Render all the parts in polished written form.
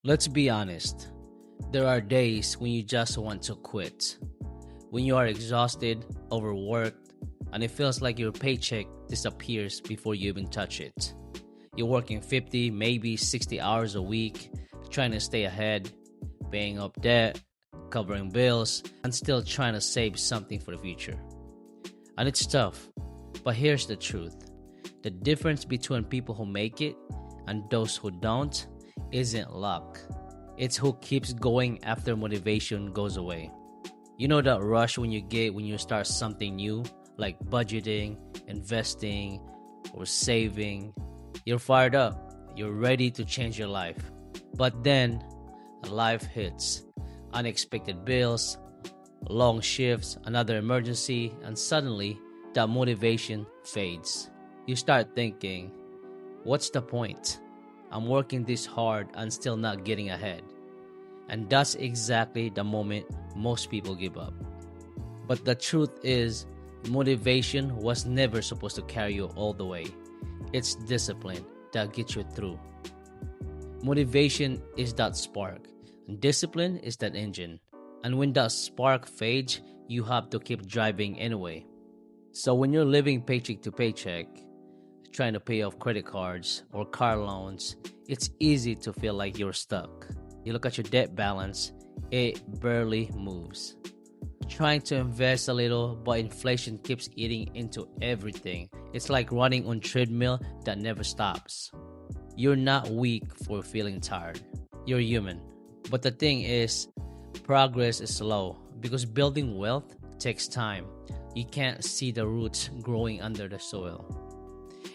Let's be honest. There are days when you just want to quit. When you are exhausted, overworked, and it feels like your paycheck disappears before you even touch it. You're working 50, maybe 60 hours a week, trying to stay ahead, paying up debt, covering bills, and still trying to save something for the future. And it's tough, but here's the truth. The difference between people who make it and those who don't isn't luck. It's who keeps going after motivation goes away. You know that rush when you get when you start something new, like budgeting, investing, or saving. You're fired up, you're ready to change your life. But then, life hits. Unexpected bills, long shifts, another emergency, and suddenly, that motivation fades. You start thinking, what's the point? I'm working this hard and still not getting ahead. And that's exactly the moment most people give up. But the truth is, motivation was never supposed to carry you all the way. It's discipline that gets you through. Motivation is that spark, and discipline is that engine. And when that spark fades, you have to keep driving anyway. So when you're living paycheck to paycheck, trying to pay off credit cards or car loans, it's easy to feel like you're stuck. You look at your debt balance, it barely moves. Trying to invest a little, but inflation keeps eating into everything. It's like running on treadmill that never stops. You're not weak for feeling tired. You're human. But the thing is, progress is slow because building wealth takes time. You can't see the roots growing under the soil.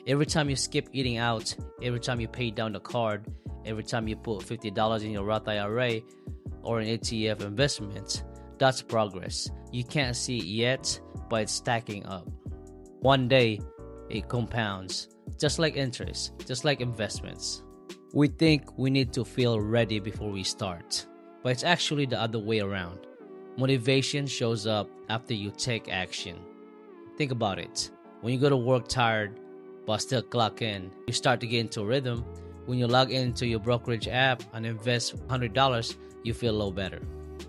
Every time you skip eating out, every time you pay down the card, every time you put $50 in your Roth IRA or an ETF investment, that's progress. You can't see it yet, but it's stacking up. One day, it compounds, just like interest, just like investments. We think we need to feel ready before we start, but it's actually the other way around. Motivation shows up after you take action. Think about it. When you go to work tired, but still clock in, you start to get into a rhythm. When you log into your brokerage app and invest $100, you feel a little better.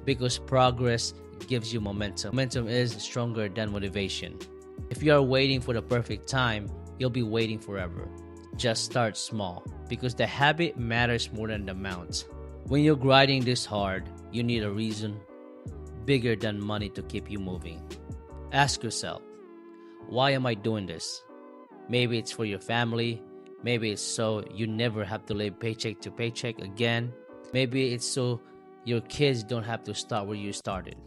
Because progress gives you momentum. Momentum is stronger than motivation. If you are waiting for the perfect time, you'll be waiting forever. Just start small, because the habit matters more than the amount. When you're grinding this hard, you need a reason bigger than money to keep you moving. Ask yourself, why am I doing this? Maybe it's for your family. Maybe it's so you never have to live paycheck to paycheck again. Maybe it's so your kids don't have to start where you started.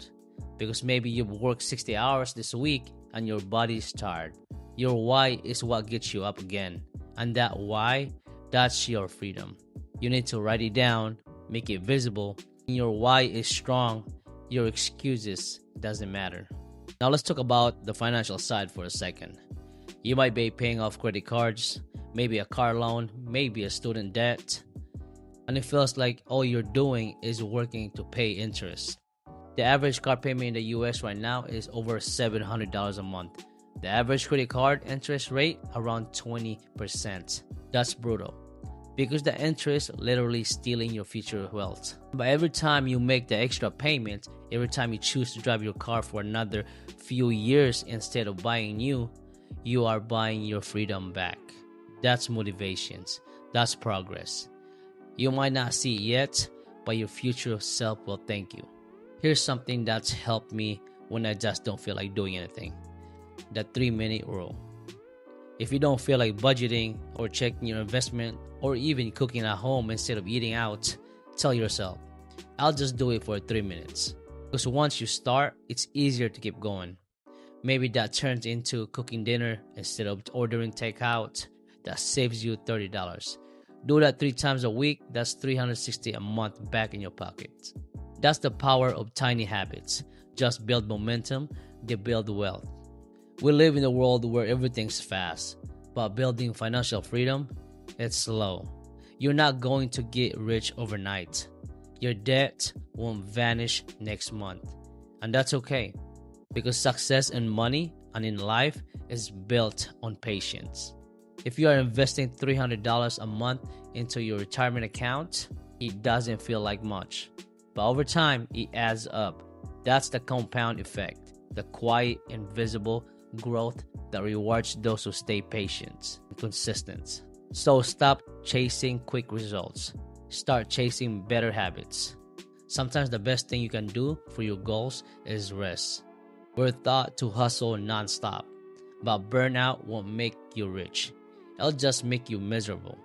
Because maybe you've worked 60 hours this week and your body's tired. Your why is what gets you up again. And that why, that's your freedom. You need to write it down, make it visible. When your why is strong, your excuses doesn't matter. Now let's talk about the financial side for a second. You might be paying off credit cards, maybe a car loan, maybe a student debt, and it feels like all you're doing is working to pay interest. The average car payment in the US right now is over $700 a month. The average credit card interest rate around 20%. That's brutal, because the interest literally stealing your future wealth. But every time you make the extra payment, every time you choose to drive your car for another few years instead of buying new, you are buying your freedom back. That's motivations. That's progress. You might not see it yet, but your future self will thank you. Here's something that's helped me when I just don't feel like doing anything. The 3-minute rule. If you don't feel like budgeting or checking your investment or even cooking at home instead of eating out, tell yourself, I'll just do it for 3 minutes. Because once you start, it's easier to keep going. Maybe that turns into cooking dinner instead of ordering takeout. That saves you $30. Do that 3 times a week. That's $360 a month back in your pocket. That's the power of tiny habits. Just build momentum, they build wealth. We live in a world where everything's fast, but building financial freedom, it's slow. You're not going to get rich overnight. Your debt won't vanish next month. And that's okay, because success in money and in life is built on patience. If you are investing $300 a month into your retirement account, it doesn't feel like much, but over time, it adds up. That's the compound effect, the quiet, invisible growth that rewards those who stay patient and consistent. So stop chasing quick results. Start chasing better habits. Sometimes the best thing you can do for your goals is rest. We're taught to hustle nonstop, but burnout won't make you rich. It'll just make you miserable.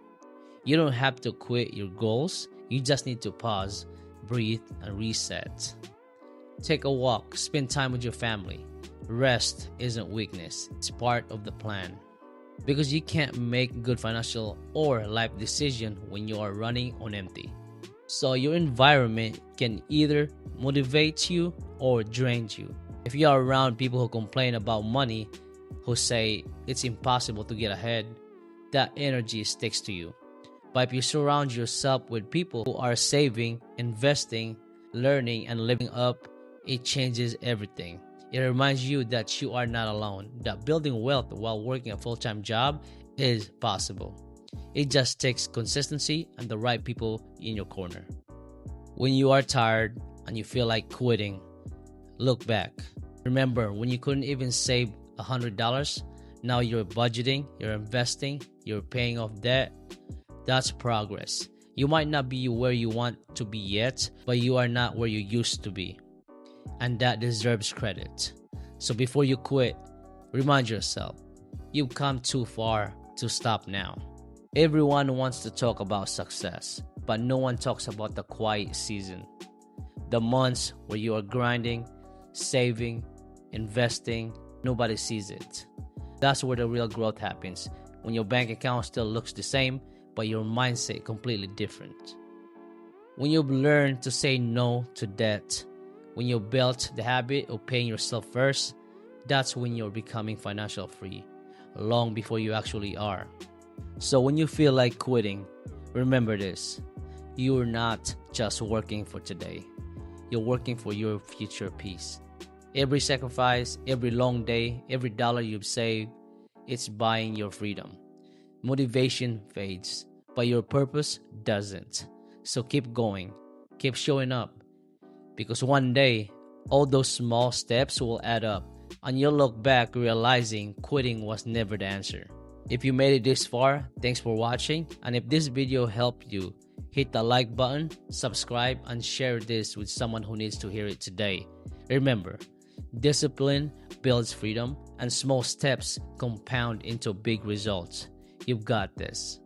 You don't have to quit your goals. You just need to pause, breathe, and reset. Take a walk, spend time with your family. Rest isn't weakness, it's part of the plan. Because you can't make good financial or life decisions when you are running on empty. So your environment can either motivate you or drain you. If you are around people who complain about money, who say it's impossible to get ahead, that energy sticks to you. But if you surround yourself with people who are saving, investing, learning, and living up, it changes everything. It reminds you that you are not alone, that building wealth while working a full-time job is possible. It just takes consistency and the right people in your corner. When you are tired and you feel like quitting, look back. Remember when you couldn't even save $100, now you're budgeting, you're investing, you're paying off debt. That's progress. You might not be where you want to be yet, but you are not where you used to be. And that deserves credit. So before you quit, remind yourself, you've come too far to stop now. Everyone wants to talk about success, but no one talks about the quiet season. The months where you are grinding, saving, investing, nobody sees it. That's where the real growth happens, when your bank account still looks the same, but your mindset completely different. When you've learned to say no to debt, when you built the habit of paying yourself first, that's when you're becoming financially free, long before you actually are. So when you feel like quitting, remember this. You're not just working for today. You're working for your future peace. Every sacrifice, every long day, every dollar you've saved, it's buying your freedom. Motivation fades, but your purpose doesn't. So keep going, keep showing up. Because one day, all those small steps will add up, and you'll look back realizing quitting was never the answer. If you made it this far, thanks for watching. And if this video helped you, hit the like button, subscribe, and share this with someone who needs to hear it today. Remember, discipline builds freedom, and small steps compound into big results. You've got this.